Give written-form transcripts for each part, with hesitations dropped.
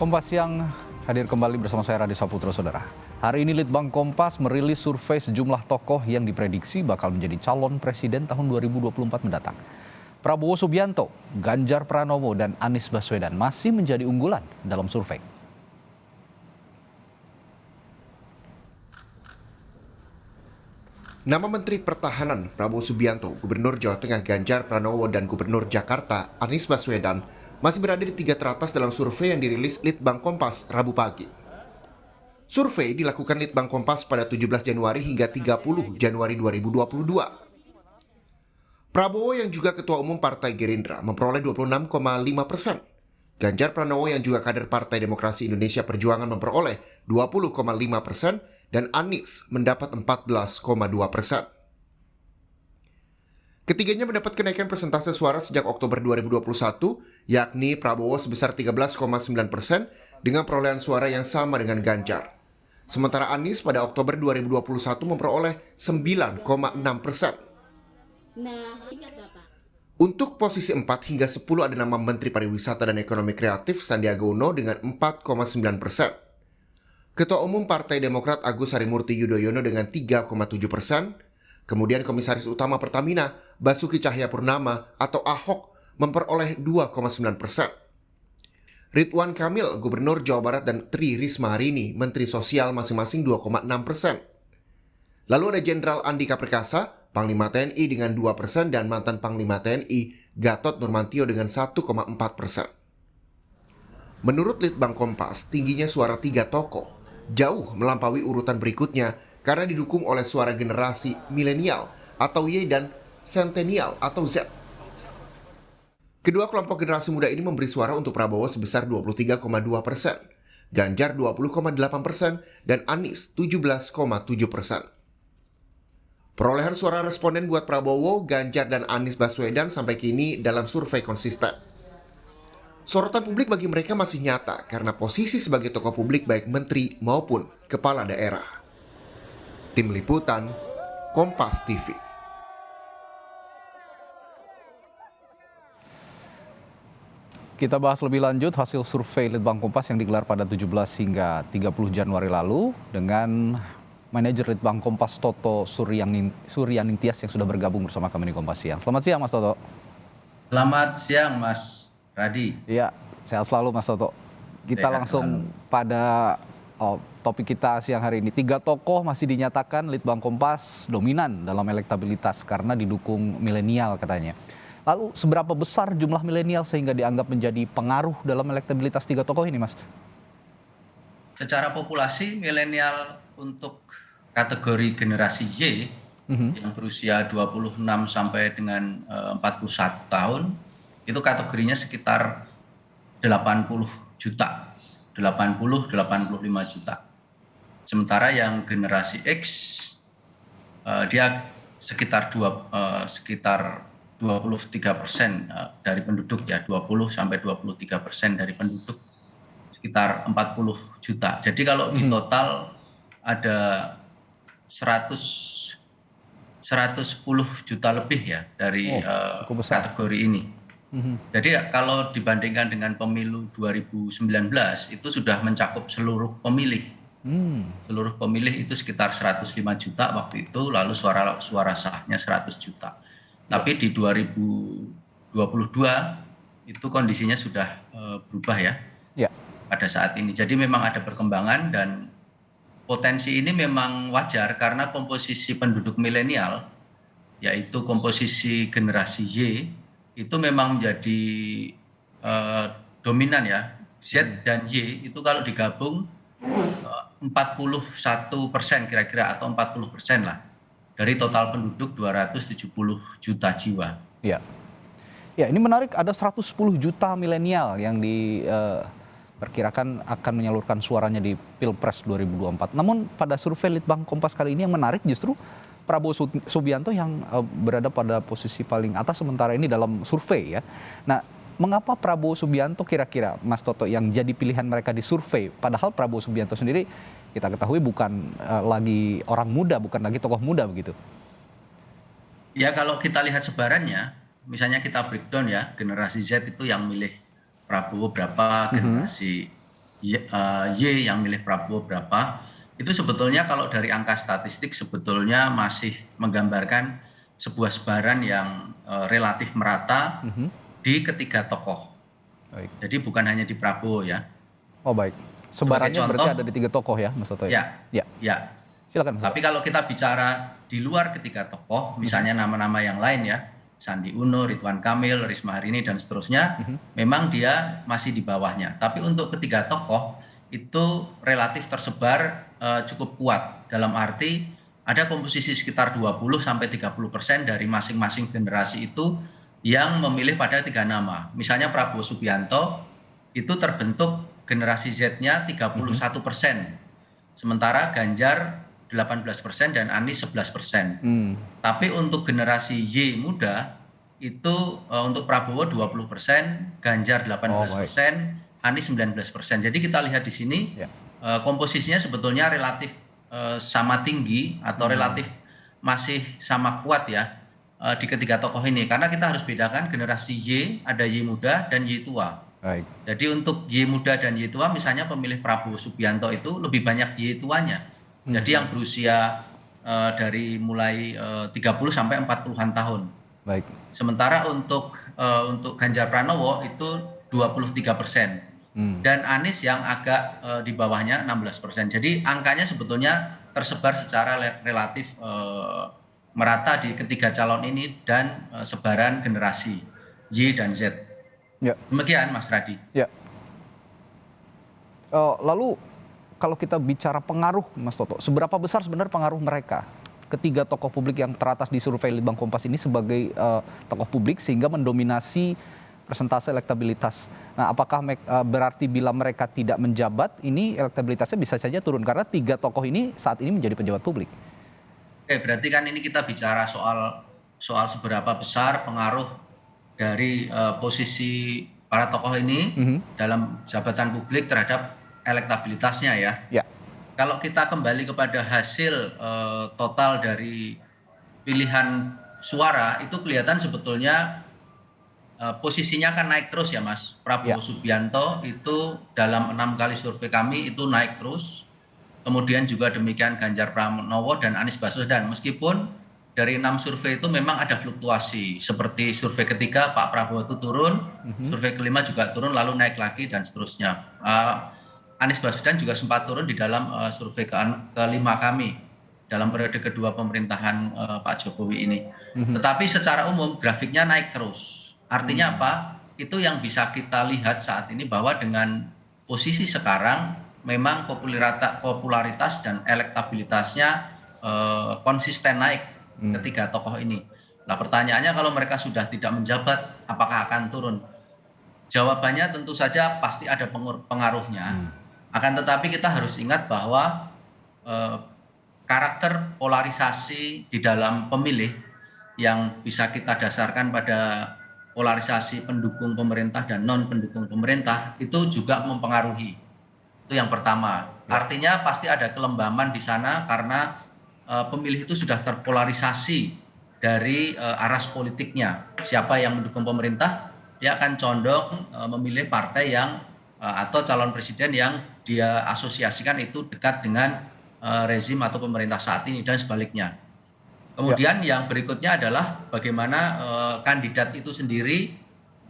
Kompas Siang hadir kembali bersama saya Radi Saputra, Saudara. Hari ini Litbang Kompas merilis survei sejumlah tokoh yang diprediksi bakal menjadi calon presiden tahun 2024 mendatang. Prabowo Subianto, Ganjar Pranowo, dan Anies Baswedan masih menjadi unggulan dalam survei. Nama Menteri Pertahanan Prabowo Subianto, Gubernur Jawa Tengah Ganjar Pranowo, dan Gubernur Jakarta Anies Baswedan masih berada di tiga teratas dalam survei yang dirilis Litbang Kompas Rabu pagi. Survei dilakukan Litbang Kompas pada 17 Januari hingga 30 Januari 2022. Prabowo yang juga Ketua Umum Partai Gerindra memperoleh 26,5%. Ganjar Pranowo yang juga kader Partai Demokrasi Indonesia Perjuangan memperoleh 20,5% dan Anies mendapat 14,2%. Ketiganya mendapat kenaikan persentase suara sejak Oktober 2021, yakni Prabowo sebesar 13,9% dengan perolehan suara yang sama dengan Ganjar. Sementara Anies pada Oktober 2021 memperoleh 9,6%. Untuk posisi 4 hingga 10 ada nama Menteri Pariwisata dan Ekonomi Kreatif Sandiaga Uno dengan 4,9%. Ketua Umum Partai Demokrat Agus Harimurti Yudhoyono dengan 3,7%. Kemudian Komisaris Utama Pertamina Basuki Cahayapurnama atau Ahok memperoleh 2,9%. Ridwan Kamil, Gubernur Jawa Barat, dan Tri Risma Harini, Menteri Sosial masing-masing 2,6%. Lalu ada Jenderal Andika Perkasa, Panglima TNI dengan 2% dan mantan Panglima TNI Gatot Nurmantio dengan 1,4%. Menurut Litbang Kompas, tingginya suara tiga tokoh jauh melampaui urutan berikutnya karena didukung oleh suara generasi milenial atau Y dan Centennial atau Z. Kedua kelompok generasi muda ini memberi suara untuk Prabowo sebesar 23,2%, Ganjar 20,8%, dan Anies 17,7%. Perolehan suara responden buat Prabowo, Ganjar, dan Anies Baswedan sampai kini dalam survei konsisten. Sorotan publik bagi mereka masih nyata karena posisi sebagai tokoh publik baik menteri maupun kepala daerah. Tim Liputan, Kompas TV. Kita bahas lebih lanjut hasil survei Litbang Kompas yang digelar pada 17 hingga 30 Januari lalu dengan manajer Litbang Kompas Toto Suryaningtyas yang sudah bergabung bersama kami di Kompas Siang. Selamat siang Mas Toto. Selamat siang Mas Radi. Iya, sehat selalu Mas Toto. Kita Sehat langsung selalu. pada topik kita siang hari ini. Tiga tokoh masih dinyatakan Litbang Kompas dominan dalam elektabilitas karena didukung milenial katanya. Lalu seberapa besar jumlah milenial sehingga dianggap menjadi pengaruh dalam elektabilitas tiga tokoh ini, Mas? Secara populasi milenial untuk kategori generasi Y yang berusia 26 sampai dengan 41 tahun itu kategorinya sekitar 80 juta, 80-85 juta. Sementara yang generasi X dia sekitar 23% dari penduduk ya, 20 sampai 23% dari penduduk, sekitar 40 juta. Jadi kalau di total ada 110 juta lebih ya dari kategori ini. Jadi kalau dibandingkan dengan pemilu 2019 itu sudah mencakup seluruh pemilih. Seluruh pemilih itu sekitar 105 juta waktu itu, lalu suara sahnya 100 juta. Tapi di 2022 itu kondisinya sudah berubah ya pada saat ini. Jadi memang ada perkembangan dan potensi ini memang wajar karena komposisi penduduk milenial, yaitu komposisi generasi Y, itu memang menjadi dominan ya. Z dan Y itu kalau digabung 41% kira-kira atau 40% lah dari total penduduk 270 juta jiwa. Ya, ini menarik, ada 110 juta milenial yang diperkirakan akan menyalurkan suaranya di Pilpres 2024. Namun pada survei Litbang Kompas kali ini yang menarik justru Prabowo Subianto yang berada pada posisi paling atas sementara ini dalam survei ya. Nah, mengapa Prabowo Subianto kira-kira, Mas Toto, yang jadi pilihan mereka di survei? Padahal Prabowo Subianto sendiri kita ketahui bukan lagi orang muda, bukan lagi tokoh muda begitu. Ya kalau kita lihat sebarannya, misalnya kita breakdown ya, generasi Z itu yang milih Prabowo berapa, generasi Y yang milih Prabowo berapa, itu sebetulnya kalau dari angka statistik sebetulnya masih menggambarkan sebuah sebaran yang relatif merata di ketiga tokoh. Baik. Jadi bukan hanya di Prabowo ya. Oh baik. Sebarannya Sebagai berarti contoh, ada di 3 tokoh ya, Mas Toto ya? ya, Ya. ya. Silakan. Mas Toto. Tapi kalau kita bicara di luar ketiga tokoh, misalnya nama-nama yang lain ya, Sandi Uno, Ridwan Kamil, Risma Harini, dan seterusnya, memang dia masih di bawahnya. Tapi untuk ketiga tokoh, itu relatif tersebar cukup kuat. Dalam arti ada komposisi sekitar 20-30% dari masing-masing generasi itu yang memilih pada 3 nama. Misalnya Prabowo Subianto, itu terbentuk generasi Z-nya 31%. Sementara Ganjar 18% dan Anies 11%. Tapi untuk generasi Y muda itu untuk Prabowo 20%, Ganjar 18%, Anies 19%. Jadi kita lihat di sini komposisinya sebetulnya relatif sama tinggi atau relatif masih sama kuat ya di ketiga tokoh ini. Karena kita harus bedakan generasi Y, ada Y muda dan Y tua. Baik. Jadi untuk Y muda dan Y tua misalnya pemilih Prabowo Subianto itu lebih banyak Y tuanya. Jadi yang berusia dari mulai 30 sampai 40-an tahun. Baik. Sementara untuk Ganjar Pranowo itu 23%. Dan Anies yang agak di bawahnya 16%. Jadi angkanya sebetulnya tersebar secara relatif merata di ketiga calon ini dan sebaran generasi Y dan Z. Ya. Demikian Mas Radi. Ya. Lalu kalau kita bicara pengaruh, Mas Toto, seberapa besar sebenarnya pengaruh mereka? Ketiga tokoh publik yang teratas di survei Litbang Kompas ini sebagai tokoh publik sehingga mendominasi persentase elektabilitas. Nah, apakah berarti bila mereka tidak menjabat, ini elektabilitasnya bisa saja turun karena 3 tokoh ini saat ini menjadi pejabat publik? Oke, berarti kan ini kita bicara soal seberapa besar pengaruh dari posisi para tokoh ini dalam jabatan publik terhadap elektabilitasnya ya. Ya. Kalau kita kembali kepada hasil total dari pilihan suara itu kelihatan sebetulnya posisinya kan naik terus ya Mas. Prabowo Subianto itu dalam 6 kali survei kami itu naik terus. Kemudian juga demikian Ganjar Pranowo dan Anies Baswedan. Meskipun dari 6 survei itu memang ada fluktuasi. Seperti survei ketiga Pak Prabowo itu turun, survei kelima juga turun lalu naik lagi dan seterusnya. Anies Baswedan juga sempat turun di dalam survei kelima kami dalam periode kedua pemerintahan Pak Jokowi ini. Tetapi secara umum grafiknya naik terus. Artinya apa? Itu yang bisa kita lihat saat ini bahwa dengan posisi sekarang memang popularitas dan elektabilitasnya konsisten naik ketiga tokoh ini. Nah pertanyaannya kalau mereka sudah tidak menjabat, apakah akan turun? Jawabannya tentu saja pasti ada pengaruhnya. Akan tetapi kita harus ingat bahwa karakter polarisasi di dalam pemilih yang bisa kita dasarkan pada polarisasi pendukung pemerintah dan non pendukung pemerintah itu juga mempengaruhi. Itu yang pertama. Artinya pasti ada kelembaman di sana karena pemilih itu sudah terpolarisasi dari aras politiknya. Siapa yang mendukung pemerintah, dia akan condong memilih partai yang atau calon presiden yang dia asosiasikan itu dekat dengan rezim atau pemerintah saat ini dan sebaliknya. Kemudian yang berikutnya adalah bagaimana kandidat itu sendiri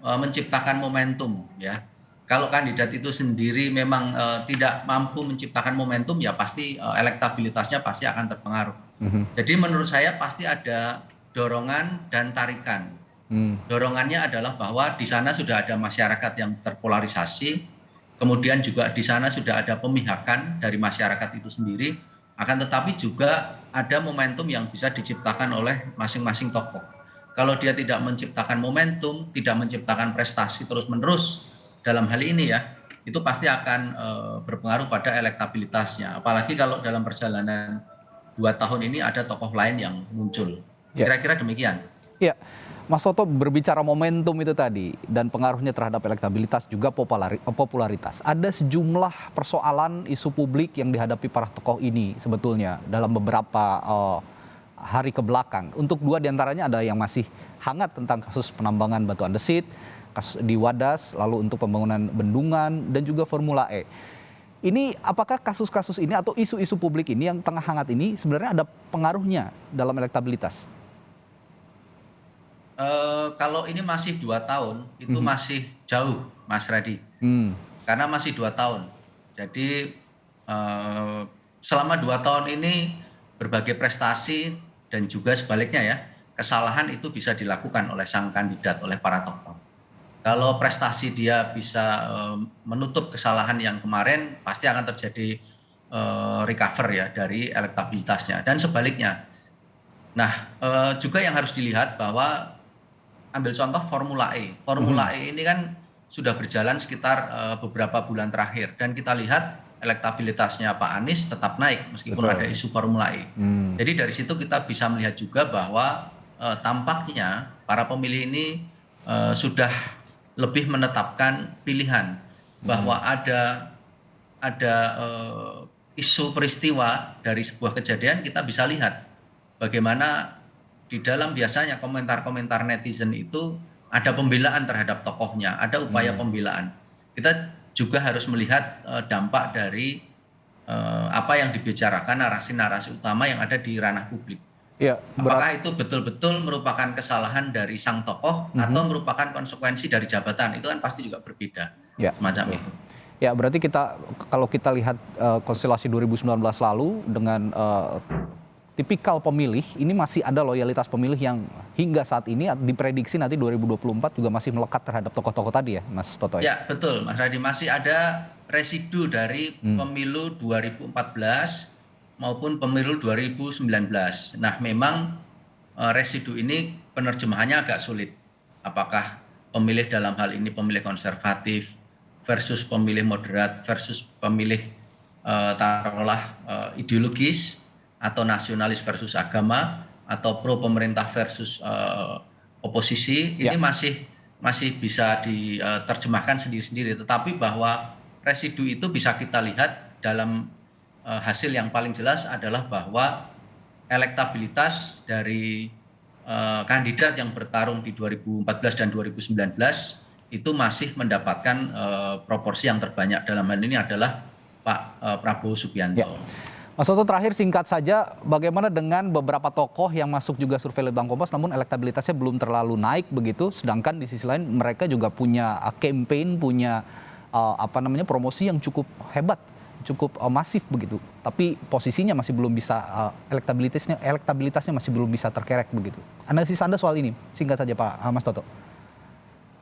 menciptakan momentum ya. Kalau kandidat itu sendiri memang tidak mampu menciptakan momentum ya pasti elektabilitasnya pasti akan terpengaruh. Jadi menurut saya pasti ada dorongan dan tarikan. Dorongannya adalah bahwa di sana sudah ada masyarakat yang terpolarisasi, kemudian juga di sana sudah ada pemihakan dari masyarakat itu sendiri, akan tetapi juga ada momentum yang bisa diciptakan oleh masing-masing tokoh. Kalau dia tidak menciptakan momentum, tidak menciptakan prestasi terus-menerus dalam hal ini ya, itu pasti akan berpengaruh pada elektabilitasnya. Apalagi kalau dalam perjalanan 2 tahun ini ada tokoh lain yang muncul. Kira-kira demikian. Ya, Mas Toto berbicara momentum itu tadi dan pengaruhnya terhadap elektabilitas juga popularitas. Ada sejumlah persoalan isu publik yang dihadapi para tokoh ini sebetulnya dalam beberapa hari ke belakang. Untuk 2 diantaranya ada yang masih hangat tentang kasus penambangan batu andesit, kasus di Wadas, lalu untuk pembangunan bendungan dan juga Formula E. Ini apakah kasus-kasus ini atau isu-isu publik ini yang tengah hangat ini sebenarnya ada pengaruhnya dalam elektabilitas? Kalau ini masih 2 tahun, itu masih jauh, Mas Radi. Karena masih 2 tahun. Jadi, selama 2 tahun ini berbagai prestasi dan juga sebaliknya ya, kesalahan itu bisa dilakukan oleh sang kandidat, oleh para tokoh. Kalau prestasi dia bisa, menutup kesalahan yang kemarin, pasti akan terjadi, recover ya dari elektabilitasnya dan sebaliknya. Nah, juga yang harus dilihat bahwa ambil contoh Formula E. Formula E ini kan sudah berjalan sekitar beberapa bulan terakhir dan kita lihat elektabilitasnya Pak Anies tetap naik meskipun ada isu Formula E. Jadi dari situ kita bisa melihat juga bahwa tampaknya para pemilih ini sudah lebih menetapkan pilihan bahwa ada isu peristiwa dari sebuah kejadian kita bisa lihat bagaimana di dalam biasanya komentar-komentar netizen itu ada pembelaan terhadap tokohnya, ada upaya pembelaan. Kita juga harus melihat dampak dari apa yang dibicarakan, narasi-narasi utama yang ada di ranah publik. Ya, apakah itu betul-betul merupakan kesalahan dari sang tokoh atau merupakan konsekuensi dari jabatan, itu kan pasti juga berbeda, semacam itu. Ya, berarti kalau kita lihat konstelasi 2019 lalu dengan tipikal pemilih, ini masih ada loyalitas pemilih yang hingga saat ini diprediksi nanti 2024 juga masih melekat terhadap tokoh-tokoh tadi ya, Mas Toto? Ya, betul, Mas Radi. Masih ada residu dari pemilu 2014 maupun pemilu 2019. Nah, memang residu ini penerjemahannya agak sulit. Apakah pemilih dalam hal ini pemilih konservatif versus pemilih moderat versus pemilih taruhlah ideologis atau nasionalis versus agama atau pro pemerintah versus oposisi, ini masih bisa diterjemahkan sendiri-sendiri. Tetapi bahwa residu itu bisa kita lihat dalam hasil yang paling jelas adalah bahwa elektabilitas dari kandidat yang bertarung di 2014 dan 2019 itu masih mendapatkan proporsi yang terbanyak. Dalam hal ini adalah Pak Prabowo Subianto. Ya. Mas Toto, terakhir singkat saja, bagaimana dengan beberapa tokoh yang masuk juga survei Litbang Kompas namun elektabilitasnya belum terlalu naik begitu, sedangkan di sisi lain mereka juga punya campaign, punya promosi yang cukup hebat, cukup masif begitu, tapi posisinya masih belum bisa, elektabilitasnya masih belum bisa terkerek begitu. Analisis Anda soal ini singkat saja Pak Mas Toto.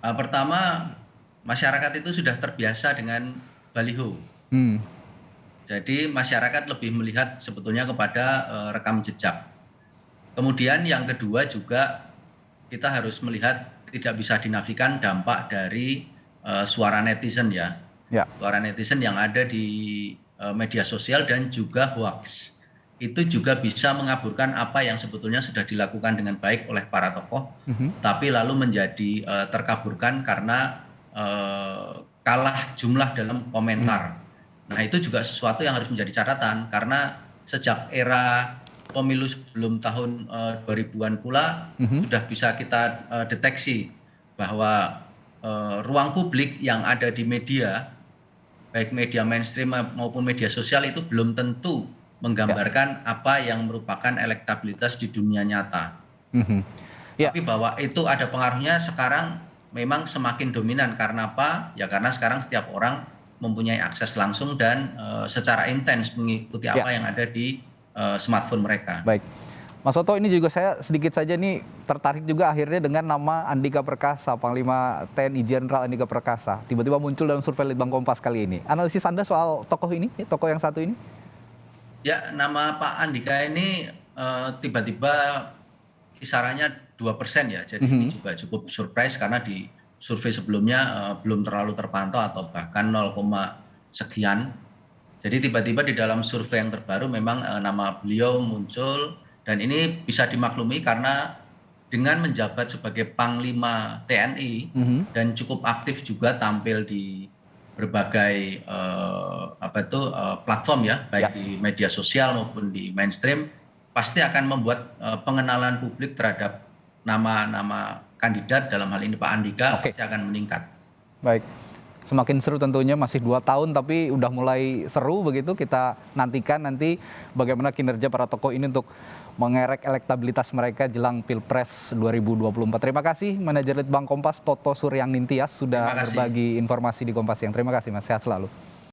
Pertama, masyarakat itu sudah terbiasa dengan baliho. Jadi masyarakat lebih melihat sebetulnya kepada rekam jejak. Kemudian yang kedua juga kita harus melihat tidak bisa dinafikan dampak dari suara netizen ya. Suara netizen yang ada di media sosial dan juga hoax. Itu juga bisa mengaburkan apa yang sebetulnya sudah dilakukan dengan baik oleh para tokoh, tapi lalu menjadi terkaburkan karena kalah jumlah dalam komentar. Nah, itu juga sesuatu yang harus menjadi catatan karena sejak era pemilu sebelum tahun 2000-an pula sudah bisa kita deteksi bahwa ruang publik yang ada di media, baik media mainstream maupun media sosial itu belum tentu menggambarkan apa yang merupakan elektabilitas di dunia nyata. Tapi bahwa itu ada pengaruhnya sekarang memang semakin dominan. Karena apa? Ya karena sekarang setiap orang mempunyai akses langsung dan secara intens mengikuti apa yang ada di smartphone mereka. Baik. Mas Toto, ini juga saya sedikit saja nih tertarik juga akhirnya dengan nama Andika Perkasa, Panglima TNI Jenderal Andika Perkasa. Tiba-tiba muncul dalam survei Litbang Kompas kali ini. Analisis Anda soal tokoh ini, tokoh yang satu ini? Ya, nama Pak Andika ini tiba-tiba kisarannya 2% ya. Jadi ini juga cukup surprise karena di survei sebelumnya belum terlalu terpantau atau bahkan 0, sekian. Jadi tiba-tiba di dalam survei yang terbaru memang nama beliau muncul dan ini bisa dimaklumi karena dengan menjabat sebagai Panglima TNI dan cukup aktif juga tampil di berbagai platform ya, baik di media sosial maupun di mainstream, pasti akan membuat pengenalan publik terhadap nama-nama kandidat dalam hal ini Pak Andika pasti akan meningkat. Baik. semakin seru tentunya, masih 2 tahun tapi udah mulai seru begitu. Kita nantikan nanti bagaimana kinerja para tokoh ini untuk mengerek elektabilitas mereka jelang Pilpres 2024. Terima kasih Manajer Litbang Kompas Toto Suryang Nintias sudah berbagi informasi di Kompas Siang. Terima kasih Mas, sehat selalu.